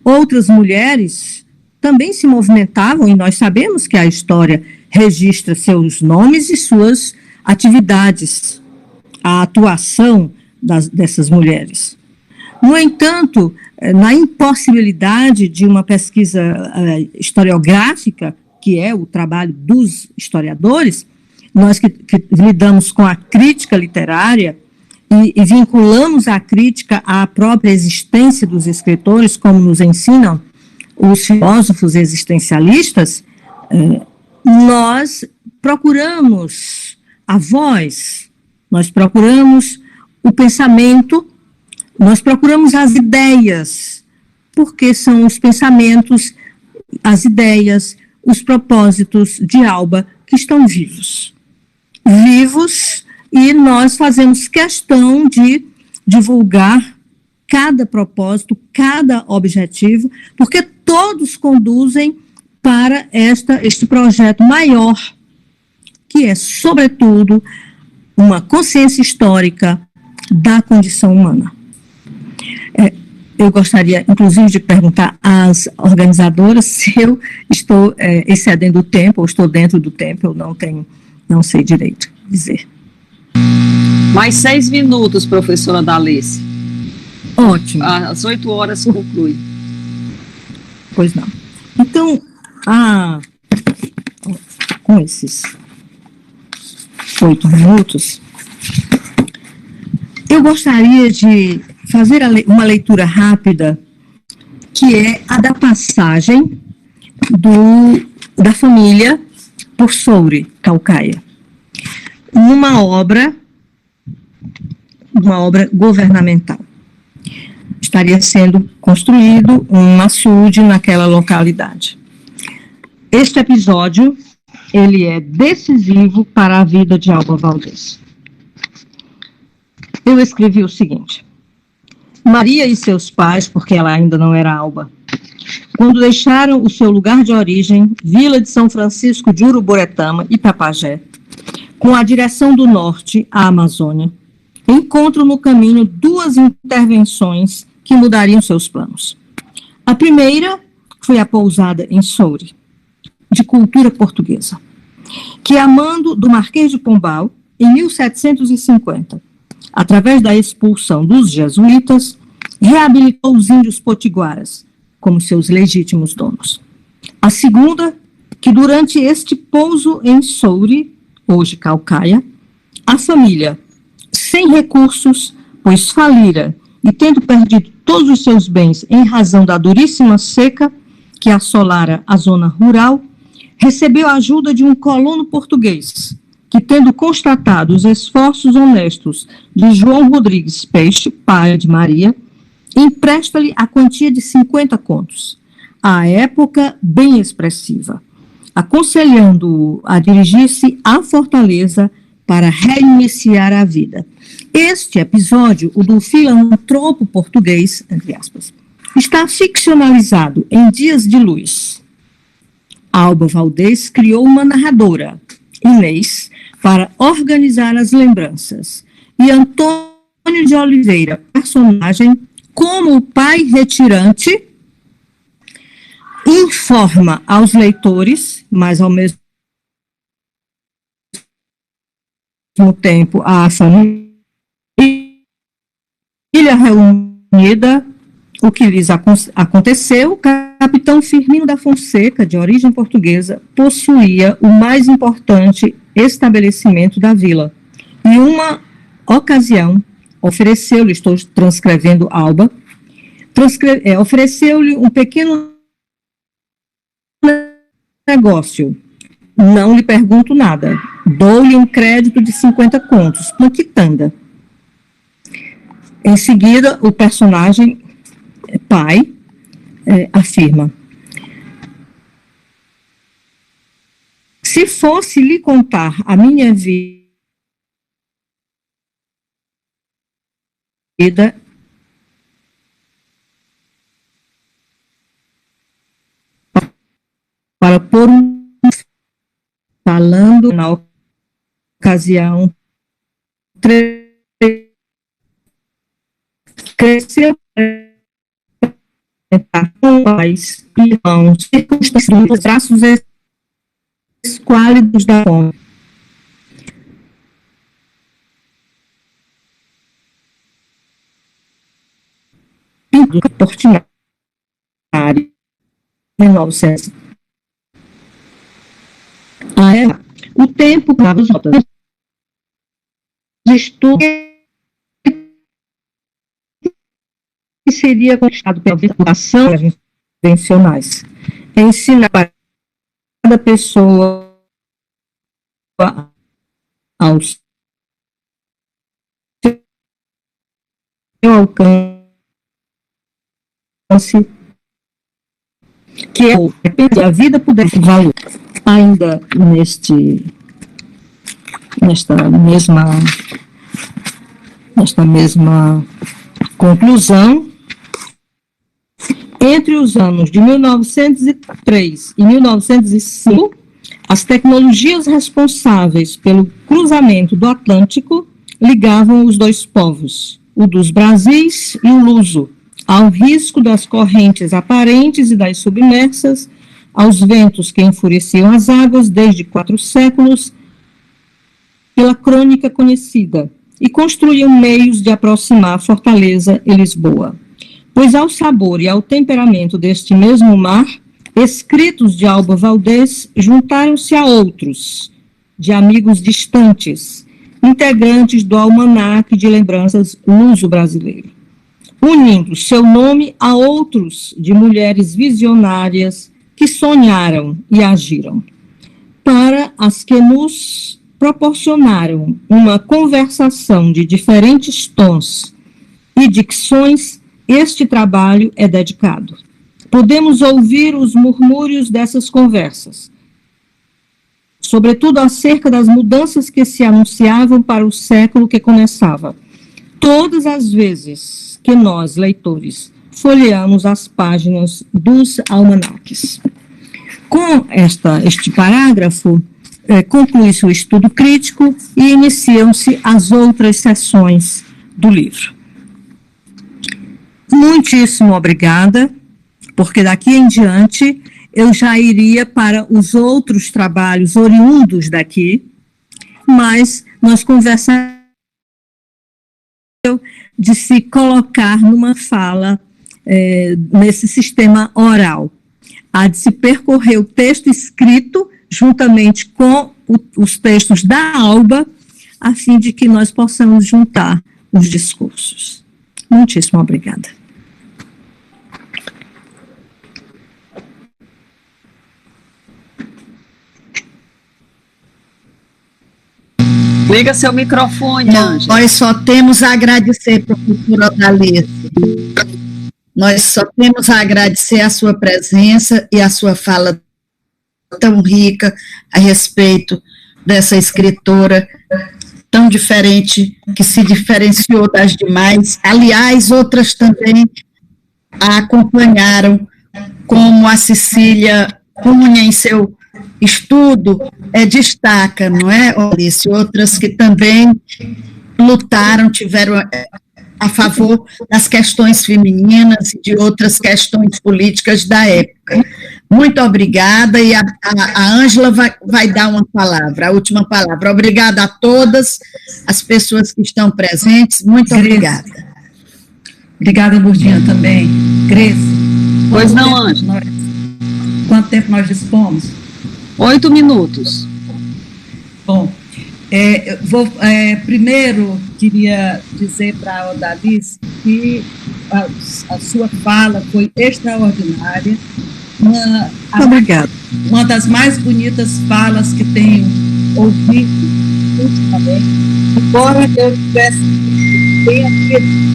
Outras mulheres também se movimentavam, e nós sabemos que a história registra seus nomes e suas atividades, a atuação dessas mulheres. No entanto, na impossibilidade de uma pesquisa historiográfica, que é o trabalho dos historiadores, nós que lidamos com a crítica literária e vinculamos a crítica à própria existência dos escritores, como nos ensinam os filósofos existencialistas, nós procuramos a voz, nós procuramos o pensamento, nós procuramos as ideias, porque são os pensamentos, as ideias, os propósitos de Alba que estão vivos. Vivos, e nós fazemos questão de divulgar cada propósito, cada objetivo, porque todos conduzem para este projeto maior, que é, sobretudo, uma consciência histórica da condição humana. Eu gostaria, inclusive, de perguntar às organizadoras se eu estou excedendo o tempo, ou estou dentro do tempo, eu não sei direito dizer. Mais 6 minutos, professora Dalice. Ótimo. Às 8 horas conclui. Pois não. Então, com esses 8 minutos, eu gostaria de fazer uma leitura rápida, que é a da passagem da família por Soure, Caucaia, numa obra governamental. Estaria sendo construído um açude naquela localidade. Este episódio, ele é decisivo para a vida de Alba Valdez. Eu escrevi o seguinte: Maria e seus pais, porque ela ainda não era Alba, quando deixaram o seu lugar de origem, Vila de São Francisco de Uruburetama e Tapajé, com a direção do norte, à Amazônia, encontram no caminho 2 intervenções que mudariam seus planos. A primeira foi a pousada em Soure, de cultura portuguesa, que, a mando do Marquês de Pombal, em 1750, através da expulsão dos jesuítas, reabilitou os índios potiguaras como seus legítimos donos. A segunda, que durante este pouso em Soure, hoje Caucaia, a família, sem recursos, pois falira e tendo perdido todos os seus bens em razão da duríssima seca que assolara a zona rural, recebeu a ajuda de um colono português, que, tendo constatado os esforços honestos de João Rodrigues Peixe, pai de Maria, empresta-lhe a quantia de 50 contos, à época bem expressiva, aconselhando-o a dirigir-se à Fortaleza para reiniciar a vida. Este episódio, o do filantropo português, entre aspas, está ficcionalizado em Dias de Luz. Alba Valdez criou uma narradora, Inês, para organizar as lembranças, e Antônio de Oliveira, personagem, como o pai retirante, informa aos leitores, mas ao mesmo tempo a família reunida, o que lhes aconteceu. Capitão Firmino da Fonseca, de origem portuguesa, possuía o mais importante estabelecimento da vila. Em uma ocasião, ofereceu-lhe, estou transcrevendo Alba, ofereceu-lhe um pequeno negócio. Não lhe pergunto nada. Dou-lhe um crédito de 50 contos, uma quitanda. Em seguida, o personagem pai afirma: se fosse lhe contar a minha vida, para pôr falando na ocasião, crescer com pais, irmãos, circunstâncias dos braços esquálidos da fome. Portinari, 1900. O tempo para os estudos que seria conquistado pela educação convencionais. Ensinar para cada pessoa ao seu alcance, que é a vida puder ter valor. Ainda nesta mesma conclusão, entre os anos de 1903 e 1905, as tecnologias responsáveis pelo cruzamento do Atlântico ligavam os dois povos, o dos Brasis e o luso, ao risco das correntes aparentes e das submersas, aos ventos que enfureciam as águas desde 4 séculos, pela crônica conhecida, e construíam meios de aproximar Fortaleza e Lisboa. Pois ao sabor e ao temperamento deste mesmo mar, escritos de Alba Valdez juntaram-se a outros, de amigos distantes, integrantes do almanaque de lembranças luso-brasileiro, unindo seu nome a outros de mulheres visionárias que sonharam e agiram, para as que nos proporcionaram uma conversação de diferentes tons e dicções. Este trabalho é dedicado. Podemos ouvir os murmúrios dessas conversas, sobretudo acerca das mudanças que se anunciavam para o século que começava, todas as vezes que nós, leitores, folheamos as páginas dos almanaques. Com este parágrafo, conclui-se o estudo crítico e iniciam-se as outras seções do livro. Muitíssimo obrigada, porque daqui em diante eu já iria para os outros trabalhos oriundos daqui, mas nós conversamos de se colocar numa fala nesse sistema oral. Há de se percorrer o texto escrito juntamente com os textos da Alba, a fim de que nós possamos juntar os discursos. Muitíssimo obrigada. Liga seu microfone, Ângela. Nós só temos a agradecer, professora Odalice. Nós só temos a agradecer a sua presença e a sua fala tão rica a respeito dessa escritora tão diferente, que se diferenciou das demais. Aliás, outras também a acompanharam, como a Cecília Cunha em seu estudo destaca, não é, Alice? Outras que também lutaram, tiveram a favor das questões femininas e de outras questões políticas da época. Muito obrigada, e a Ângela vai dar uma palavra, a última palavra. Obrigada a todas as pessoas que estão presentes, muito obrigada. Obrigada, Burdinha, também. Grace. Pois não, Ângela. Quanto tempo nós dispomos? 8 minutos. Bom, primeiro queria dizer para a Odalice que a sua fala foi extraordinária, Obrigada. Uma das mais bonitas falas que tenho ouvido ultimamente, embora eu tivesse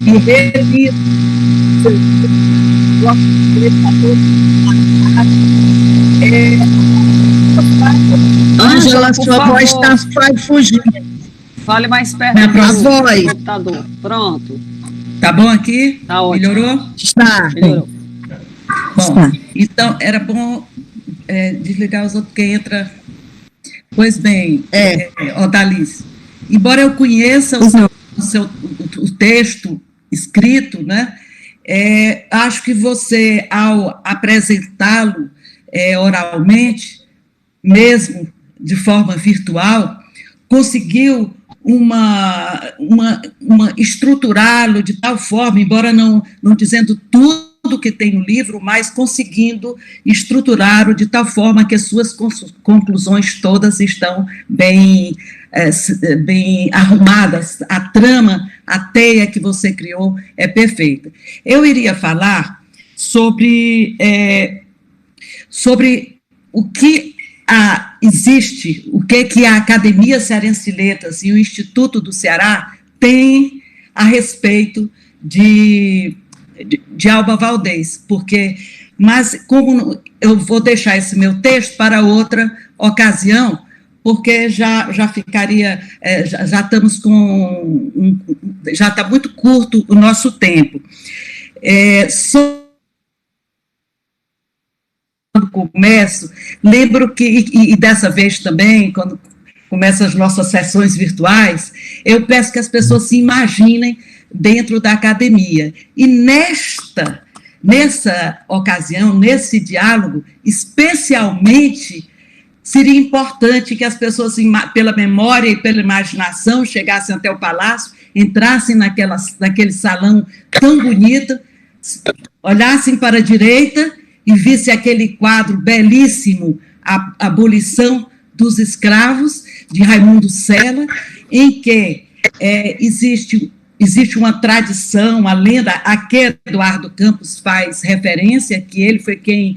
relido Ângela, sua voz está fugindo. Fale mais perto do computador. Pronto. Tá bom aqui? Tá ótimo. Melhorou? Está. Melhorou. Bom, então era bom desligar os outros, porque entra... Pois bem, Odalice, embora eu conheça o texto escrito, né, acho que você, ao apresentá-lo oralmente, mesmo de forma virtual, conseguiu estruturá-lo de tal forma, embora não dizendo tudo que tem no livro, mas conseguindo estruturá-lo de tal forma que as suas conclusões todas estão bem arrumadas, a trama, a teia que você criou é perfeita. Eu iria falar sobre o que existe, o que a Academia Cearense de Letras e o Instituto do Ceará têm a respeito de Alba Valdez, mas como eu vou deixar esse meu texto para outra ocasião, porque já ficaria, já estamos já está muito curto o nosso tempo. Quando começo, lembro que, e dessa vez também, quando começam as nossas sessões virtuais, eu peço que as pessoas se imaginem dentro da academia. E nessa ocasião, nesse diálogo, especialmente, seria importante que as pessoas, pela memória e pela imaginação, chegassem até o palácio, entrassem naquele salão tão bonito, olhassem para a direita e vissem aquele quadro belíssimo, A Abolição dos Escravos, de Raimundo Sela, em que existe uma tradição, uma lenda, a que Eduardo Campos faz referência, que ele foi quem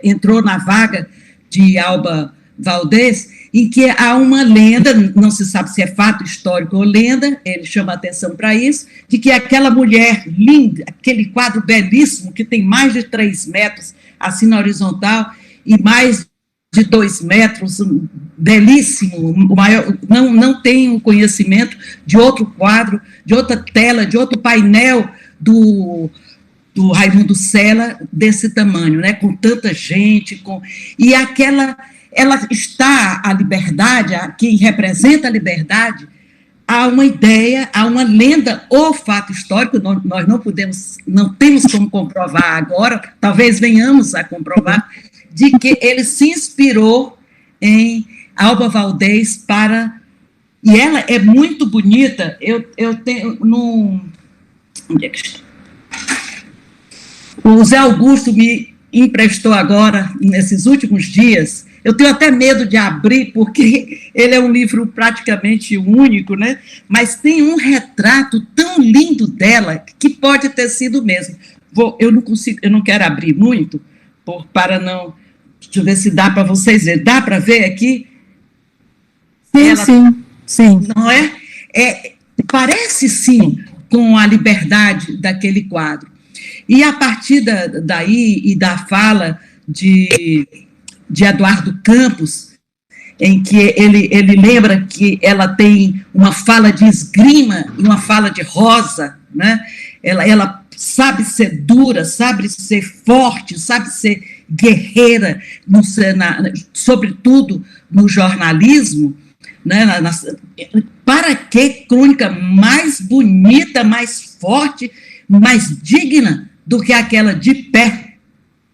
entrou na vaga de Alba Valdez, em que há uma lenda, não se sabe se é fato histórico ou lenda, ele chama atenção para isso, de que aquela mulher linda, aquele quadro belíssimo, que tem mais de 3 metros, assim na horizontal, e mais de 2 metros, belíssimo, o maior, não tem o conhecimento de outro quadro, de outra tela, de outro painel do Raimundo Sela desse tamanho, né, com tanta gente, e ela está, a liberdade, quem representa a liberdade, há uma ideia, há uma lenda ou fato histórico, nós não temos como comprovar agora, talvez venhamos a comprovar, de que ele se inspirou em Alba Valdez e ela é muito bonita, eu tenho, onde é que está? O Zé Augusto me emprestou agora, nesses últimos dias, eu tenho até medo de abrir, porque ele é um livro praticamente único, né? Mas tem um retrato tão lindo dela, que pode ter sido mesmo. Eu não quero abrir muito, para não... Deixa eu ver se dá para vocês verem. Dá para ver aqui? Sim. Não é? Parece, sim, com a liberdade daquele quadro. E a partir daí e da fala de Eduardo Campos, em que ele lembra que ela tem uma fala de esgrima e uma fala de rosa, né? Ela sabe ser dura, sabe ser forte, sabe ser guerreira, sobretudo no jornalismo, né? Para que crônica mais bonita, mais forte, mais digna do que aquela de pé,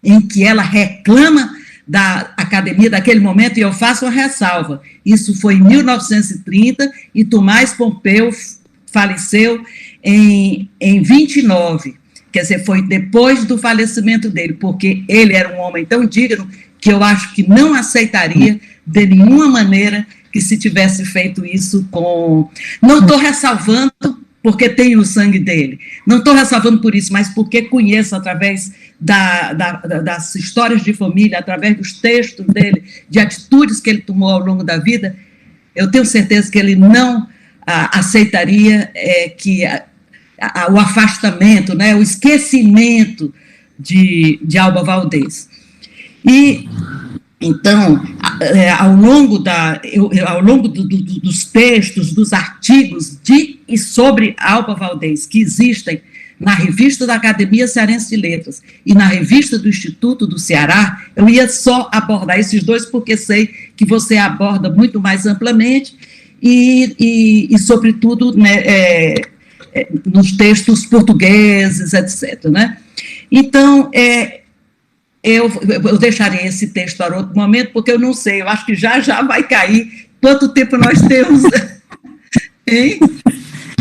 em que ela reclama da academia daquele momento, e eu faço uma ressalva, isso foi em 1930, e Tomás Pompeu faleceu em 29, quer dizer, foi depois do falecimento dele, porque ele era um homem tão digno, que eu acho que não aceitaria de nenhuma maneira que se tivesse feito isso com... Não estou ressalvando porque tenho o sangue dele, não estou ressalvando por isso, mas porque conheço através das histórias de família, através dos textos dele, de atitudes que ele tomou ao longo da vida, eu tenho certeza que ele não aceitaria que o afastamento, né, o esquecimento de Alba Valdez. E, então, ao longo dos textos, dos artigos de e sobre Alba Valdez que existem na revista da Academia Cearense de Letras e na revista do Instituto do Ceará, eu ia só abordar esses dois, porque sei que você aborda muito mais amplamente e sobretudo, né, nos textos portugueses, etc., né? Então, eu deixarei esse texto para outro momento, porque eu não sei, eu acho que já vai cair. Quanto tempo nós temos? Hein?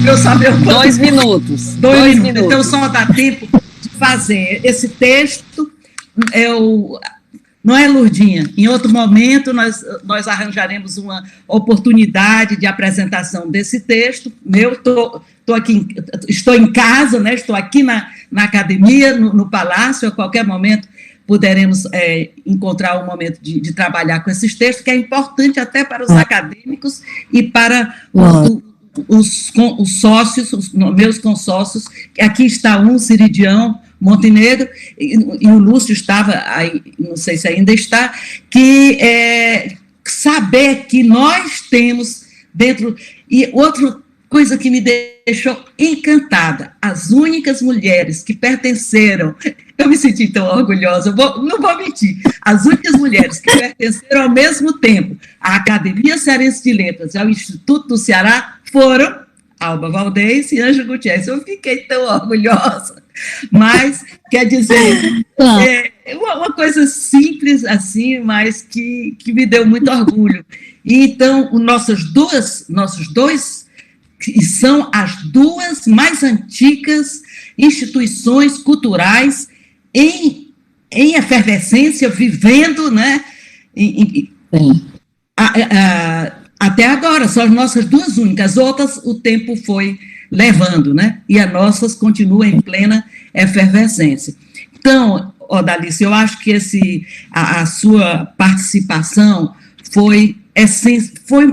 Eu saber 2 minutos. 2 minutos. Então, só dá tempo de fazer esse texto. Não é, Lourdinha? Em outro momento, nós arranjaremos uma oportunidade de apresentação desse texto. Estou em casa, né? Estou aqui na academia, no Palácio, a qualquer momento poderemos encontrar um momento de trabalhar com esses textos, que é importante até para os acadêmicos e para os sócios, os meus consórcios. Aqui está Ciridião Montenegro, e o Lúcio estava aí, não sei se ainda está, que saber que nós temos dentro... E outra coisa que me deixou encantada, as únicas mulheres que pertenceram... Eu me senti tão orgulhosa, não vou mentir. As únicas mulheres que pertenceram ao mesmo tempo à Academia Cearense de Letras e ao Instituto do Ceará foram Alba Valdez e Ângela Gutierrez. Eu fiquei tão orgulhosa. Mas, quer dizer, uma coisa simples assim, mas que me deu muito orgulho. E, então, nossos dois, que são as duas mais antigas instituições culturais em efervescência, vivendo, né? Até agora, são as nossas duas únicas, outras o tempo foi levando, né? E as nossas continuam em plena efervescência. Então, Odalice, eu acho que a sua participação foi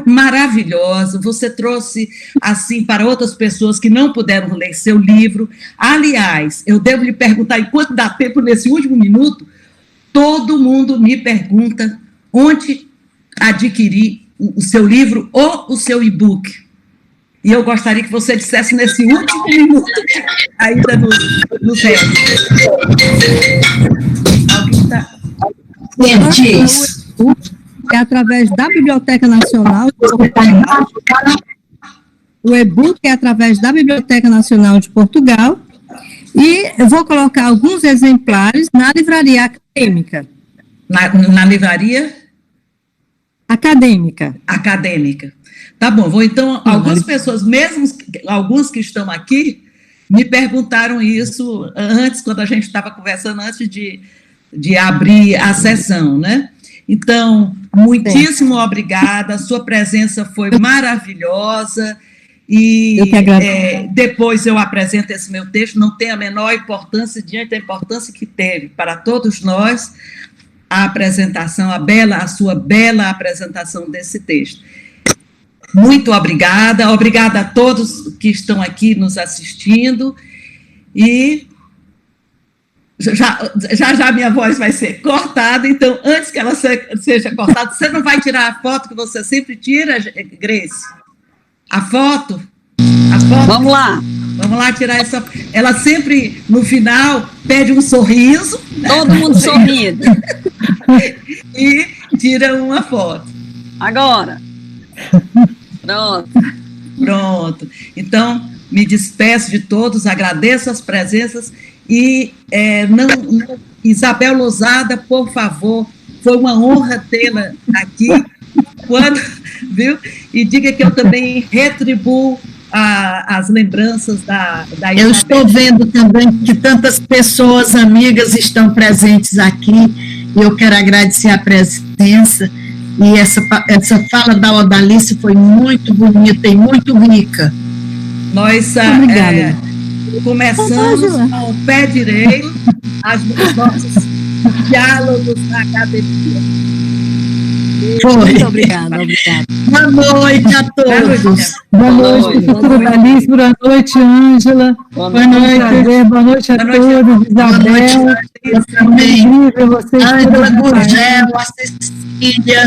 maravilhosa. Você trouxe, assim, para outras pessoas que não puderam ler seu livro. Aliás, eu devo lhe perguntar, enquanto dá tempo nesse último minuto, todo mundo me pergunta onde adquirir o seu livro ou o seu e-book. E eu gostaria que você dissesse nesse último minuto, ainda nos resta. Alguém está... Diz. É através da Biblioteca Nacional de Portugal. O e-book é através da Biblioteca Nacional de Portugal. E eu vou colocar alguns exemplares na livraria acadêmica. Na livraria? Acadêmica. Tá bom, então, algumas pessoas, mesmo alguns que estão aqui, me perguntaram isso antes, quando a gente estava conversando, antes de abrir a sessão, né? Então, muitíssimo obrigada, a sua presença foi maravilhosa, e depois eu apresento esse meu texto, não tem a menor importância, diante da importância que teve para todos nós, a apresentação, a sua bela apresentação desse texto. Muito obrigada a todos que estão aqui nos assistindo, e já minha voz vai ser cortada, então, antes que ela seja cortada, você não vai tirar a foto que você sempre tira, Grace? A foto? Vamos lá. Vamos lá tirar essa... Ela sempre, no final, pede um sorriso. Todo mundo sorrindo. E tira uma foto. Agora. Pronto. Então, me despeço de todos, agradeço as presenças e Isabel Lousada, por favor, foi uma honra tê-la aqui, viu? E diga que eu também retribuo as lembranças da Isabel. Eu estou vendo também que tantas pessoas, amigas, estão presentes aqui, e eu quero agradecer a presença, e essa fala da Odalice foi muito bonita e muito rica. Nós começamos com o pé direito os nossos diálogos na academia. Muito obrigada. Boa noite a todos. Boa noite, Odalice. Boa noite, Ângela. Boa noite a todos. Isabel. Ângela Gurgel, a Cecília.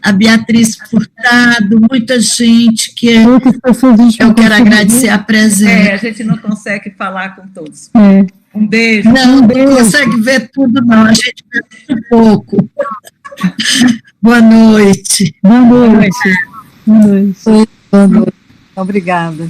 a Beatriz Furtado, muita gente que Muitas pessoas eu quero agradecer a presença. A gente não consegue falar com todos. É. Um beijo. Não consegue ver tudo, não, a gente vê um pouco. Boa noite. Boa noite. Boa noite. Boa noite. Obrigada.